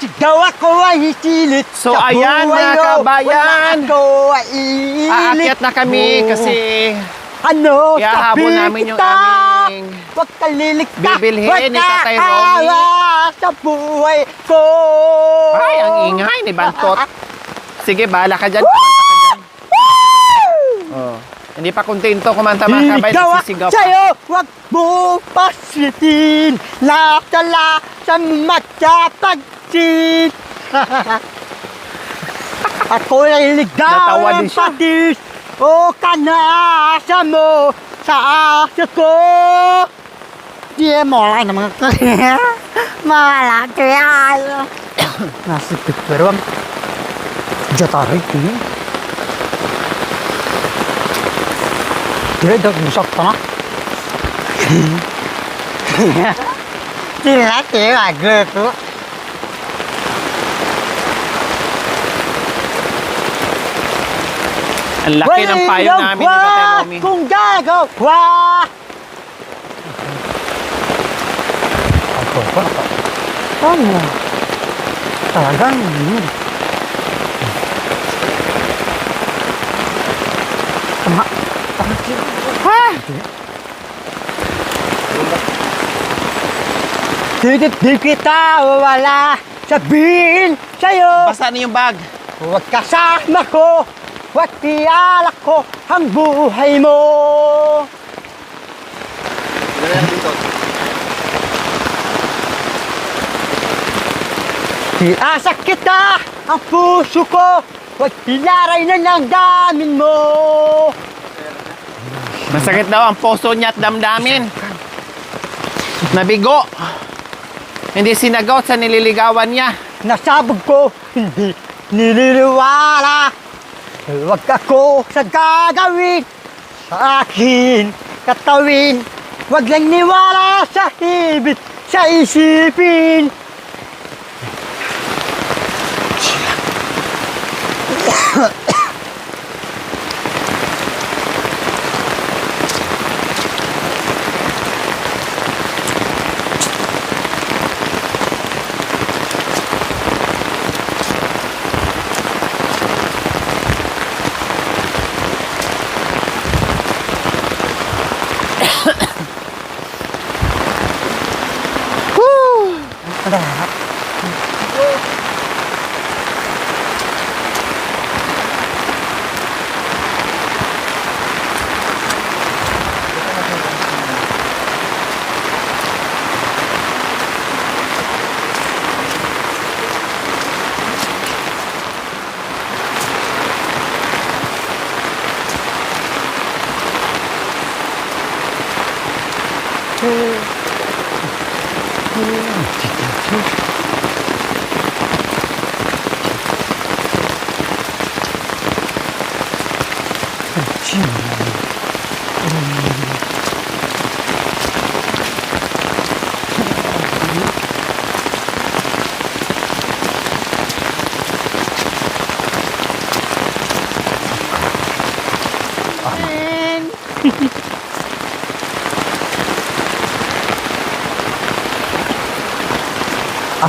Sigaw ako ay hikilit. So ayan mga kabayan, aakyat na kami kasi ano, iahabol namin yung aming wag kalilikta, bibilhin ni Tatay Romy. sa buhay ko. Ay, ang ingay ni Bantot. Sige, bahala ka dyan. Kumanta ka dyan. Oh. Hindi pa kontento kumanta mga kabayan. Nagsisigaw pa. Sa'yo, wag mo pasitin. Nakala sa matapagsit. Ako ay Natawa ligaw din siya. patis. O kanasa mo sa asa ko. Di mo lang naman kaya. Malaki yan. Nasipit pero ang jatarik ini. Dia dah rusak tanah. Tidak kira tu. Ang laki ng payo namin ni Tatay Romy. Kung gagawa. Ano? Talagang yun. Tama. Ha? Di kita wala sabihin sa'yo. Basta na yung bag. Huwag kasama ko. Huwag tiyalak ko ang buhay mo. Iasak kita ang puso ko. Huwag tilaray na ng damin mo. Masakit daw ang puso niya at damdamin. Nabigo. Hindi sinagot sa nililigawan niya. Nasabog ko, hindi nililiwala. Huwag ako sa gagawin sa akin katawin. Huwag lang niwala sa hibit, sa isipin.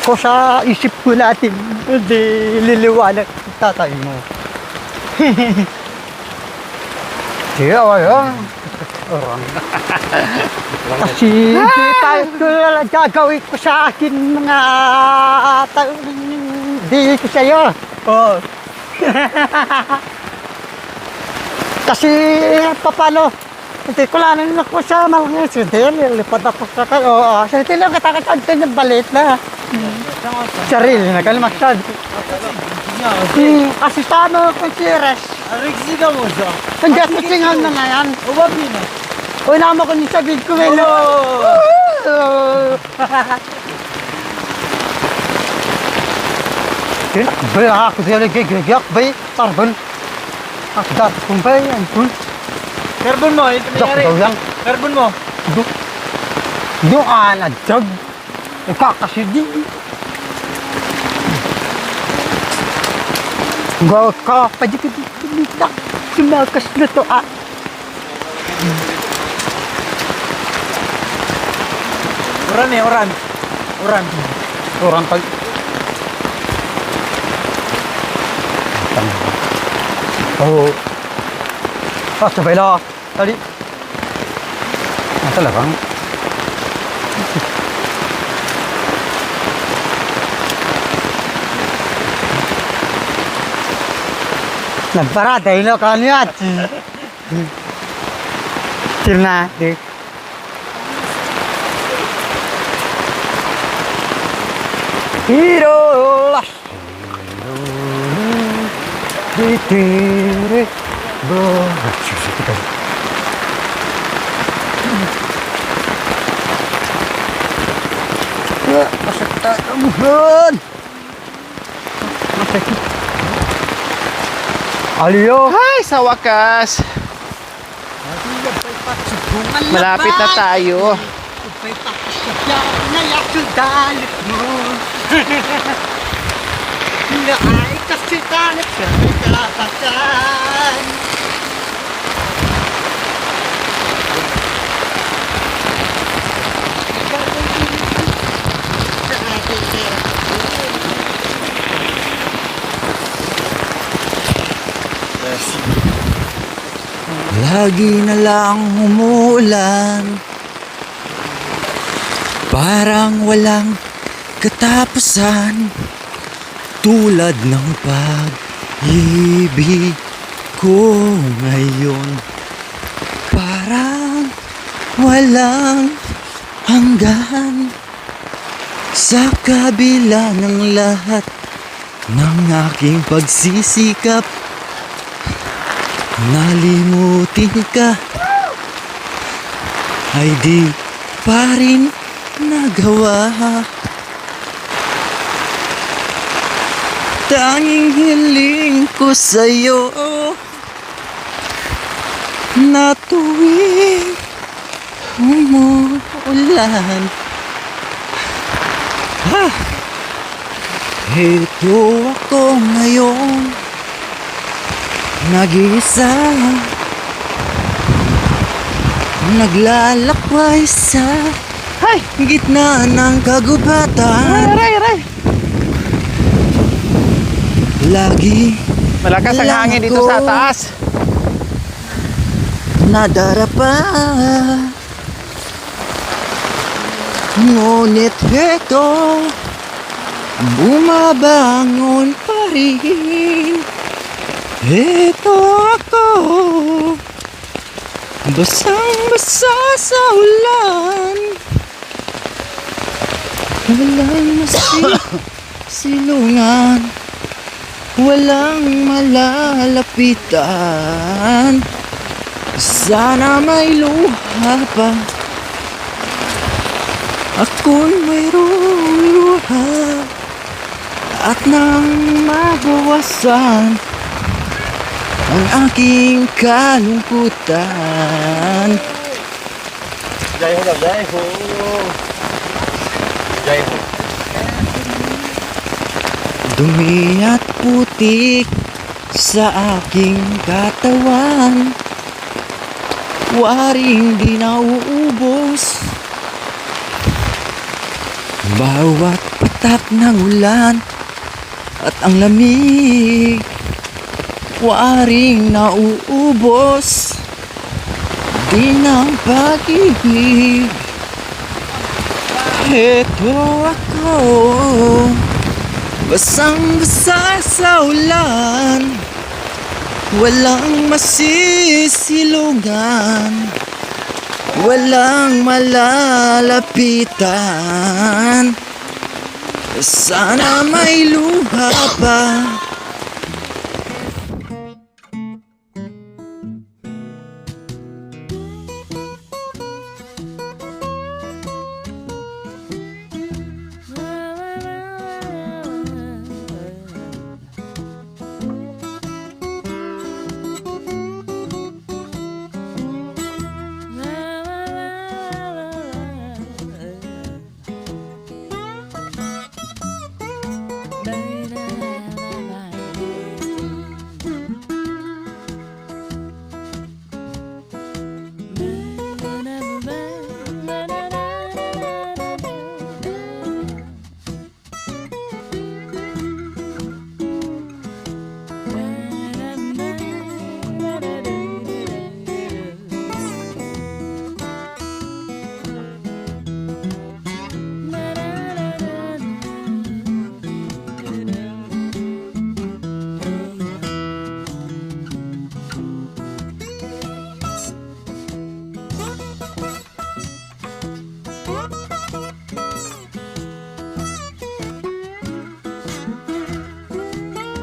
Ako sa isip ko natin, hindi liliwanag ang tatay mo. Sige, ayun. Orang. Kasi hindi tayo gagawin ko sa akin mga hindi ko sa'yo. Oh. Kasi paano, hindi ko lang ako sa mga sintil, lipat ako sa kayo. Sintil lang katakasad yung balit na. Sarili na kalimaksad. Kasi sa ano kung sires. Arigsi ka mo siya. Hanggang sa singaw na na yan. Uwabi na. Uy, naman ko ni sabihin ko ngayon. Bay, ako siya nagigigyak, bay. Tarbon. Ako dati kong bay, ang kun. Carbon mo, ito Jok nangyari. daw yan. Carbon mo. Yung alad, jog. Ikakasidi. Gawag ka, padikit-dikit. Sumakas na to, ah. Uran eh, uran. Uran. Orang pag Oo. Sabay lang. Tali. Talagang. Nagparada yun ako niya. Sirna. Hero. Ditere. Masakit ang buhan. Masakit. Aliyo. Ay, sa wakas. Malapit na tayo. Lagi na lang umuulan, parang walang katapusan, tulad ng pag-ibig ko ngayon. Parang walang hanggan, sa kabila ng lahat ng aking pagsisikap, nalimutin ka ay di pa rin nagawa. Tanging hiling ko sa'yo na tuwing umuulan, ito ako ngayon, nag-iisa, naglalakbay sa gitna ng kagubatan. Aray. Lagi Malakas ang lang hangin dito ako sa taas. nadarapa, ngunit ito bumabangon pa rin. Ito ako, basang-basa sa ulan, walang silungan, walang malalapitan. Sana may luha pa, ako'y mayroong luha, at nang mabawasan ang aking kalungkutan. Jai ho daw, jai ho. Jai ho. Dumi at putik sa aking katawan, waring di nauubos. Bawat patak ng ulan at ang lamig, waring nauubos din ang pag-ibig. Ito ako, basang-basa sa ulan, walang masisilungan, walang malalapitan. Sana may luha pa,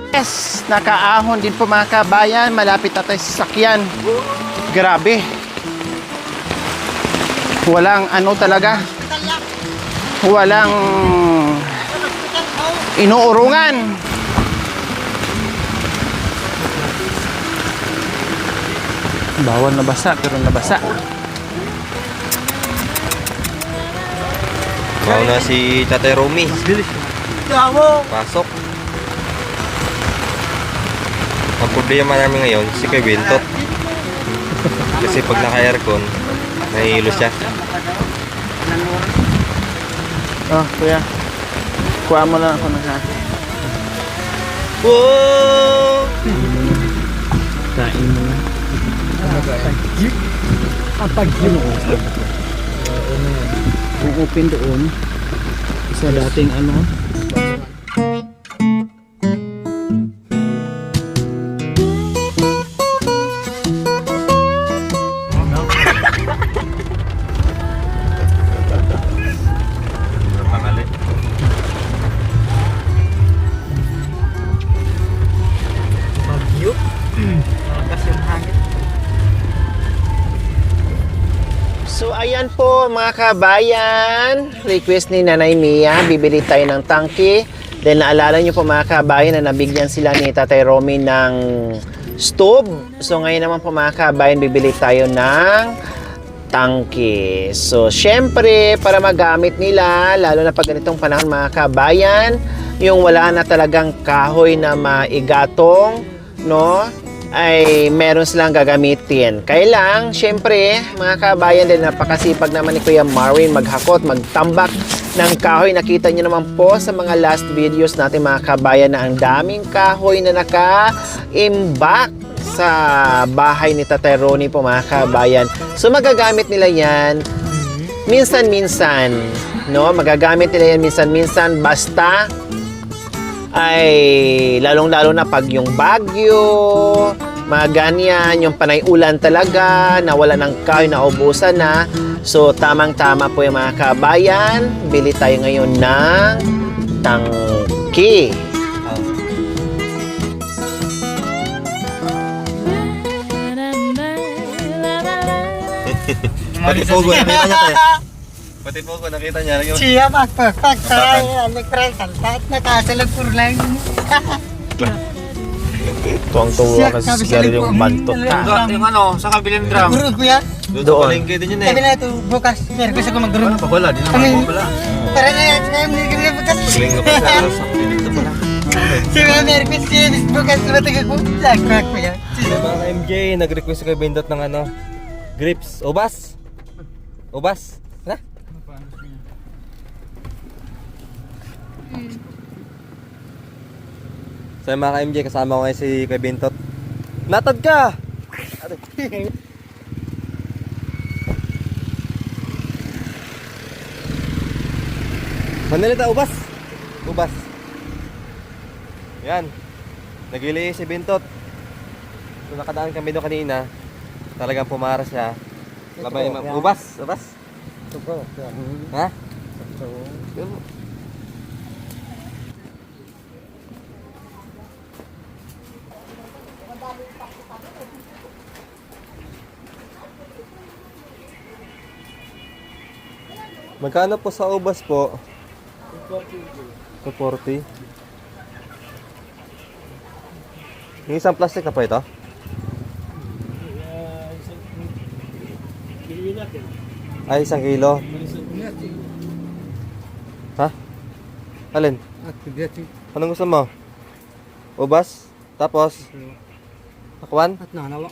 Yes, nakaahon din po mga kabayan. Malapit na tayo sa sasakyan. Grabe. Walang ano talaga. Walang inuurungan. Bawal nabasa, pero nabasa. Mauna si Tatay Romy. Pasok. Ang problema namin ngayon, si Kuya Bentot. Kasi pag naka-aircon, nahihilo siya. Oh, kuya. Kuha mo lang ako ng hati. Wow! Kain mo na. Ang pag-gino. Kung open doon, sa dating ano, so ayan po mga kabayan, request ni Nanay Mia, bibili tayo ng tangke. Then naalala nyo po mga kabayan na nabigyan sila ni Tatay Romy ng stove. So ngayon naman po mga kabayan, bibili tayo ng tangke. So syempre para magamit nila, lalo na pag ganitong panahon mga kabayan, yung wala na talagang kahoy na maigatong, no? Ay meron silang gagamitin. Kailang, syempre, mga kabayan din, napakasipag naman ni Kuya Marwin maghakot, magtambak ng kahoy. Nakita nyo naman po sa mga last videos natin mga kabayan na ang daming kahoy na naka-imbak sa bahay ni Tatay Ronnie po mga kabayan. So magagamit nila yan minsan-minsan, no? Magagamit nila yan minsan-minsan, basta ay lalong-lalo na pag yung bagyo, mga ganyan, yung panay ulan talaga, nawala ng kahoy, naubusan na. So tamang-tama po yung mga kabayan, bili tayo ngayon ng tangke. Pati Pogo, nakita niya tayo. Pati Pogo, nakita niya. Siya magpagpagtaray, alikray, kaltat, nakasalag lang. Tuwang-tuwa kasi sigari yung bantot ka. Yung ano, sa kabilang drum. Guru ko yan. Doon. Palengke din yun eh. Sabi na ito, bukas, meron ko siya kung mag-guru. Wala, di Kami, naman wala. tara na yan, kaya hindi kami bukas. Palengke pa siya. Dito pala. Sabi na, meron ko siya, bukas, matagay ko. Sakrak ko yan. Mga MJ, nag-request kay Bendot ng ano, grips. Ubas? Ubas? Ha? So mga ka-MJ, kasama ko ngayon si Kuya Bentot. Natad ka! Manilita, ubas! Ubas. Yan. Nagili si Bentot. So nakadaan kami doon kanina. Talagang pumara siya. Labay, ubas! Ubas! Ha? Magkano po sa ubas po? 240. Yung isang plastic na po ito? Ay, 1 kilo. Ha? Alin? Anong gusto mo? Ubas? Tapos? Takwan? At nanawa.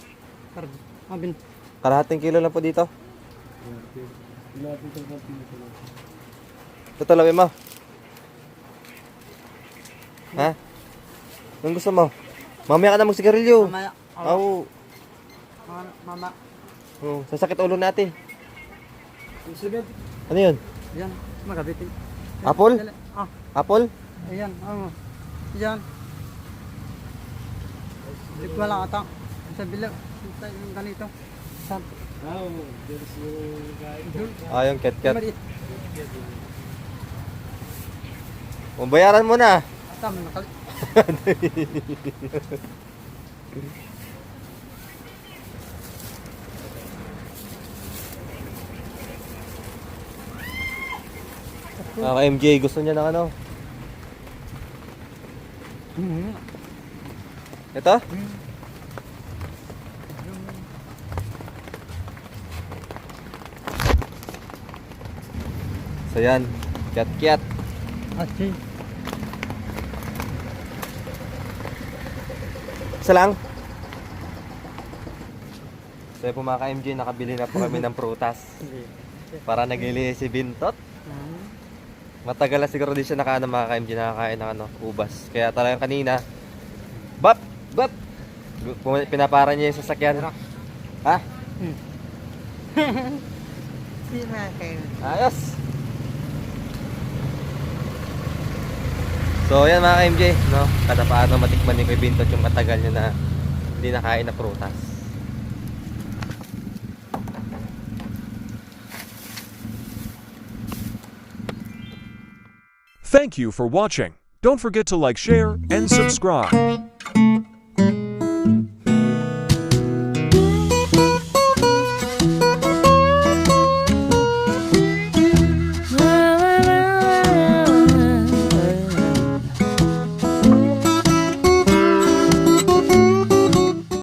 Mabin. Kalahating kilo lang po dito. Ito talawin mo. Ha? Anong gusto mo? Mamaya ka na magsigarilyo. Mamaya. Oo. Mama. Oh, sasakit ulo natin. Ano yun? Yan, magabitin. Apple? Ah, Apple? ayan. Yan. Hindi ko lang ata. Sa bilang. Yung ganito. Sa... Ah, yung ket-ket. Bayaran mo na. Ata, may nakali. MJ, gusto niya ng ano? Ito? So yan, kiat-kiat. Ati. Isa lang. So po mga ka-MJ, nakabili na po kami ng prutas. Para nagili si Bintot. Matagal na siguro din siya nakaano mga ka-MJ, nakakain ng ano, ubas. Kaya talagang kanina, bap! Bap! Pinapara niya yung sasakyan. Ha? Ayos! So yan mga ka-MJ, no? Kada paano matikman ni Kuya Bintot yung matagal niya na hindi nakain na prutas. Thank you for watching. Don't forget to like, share, and subscribe.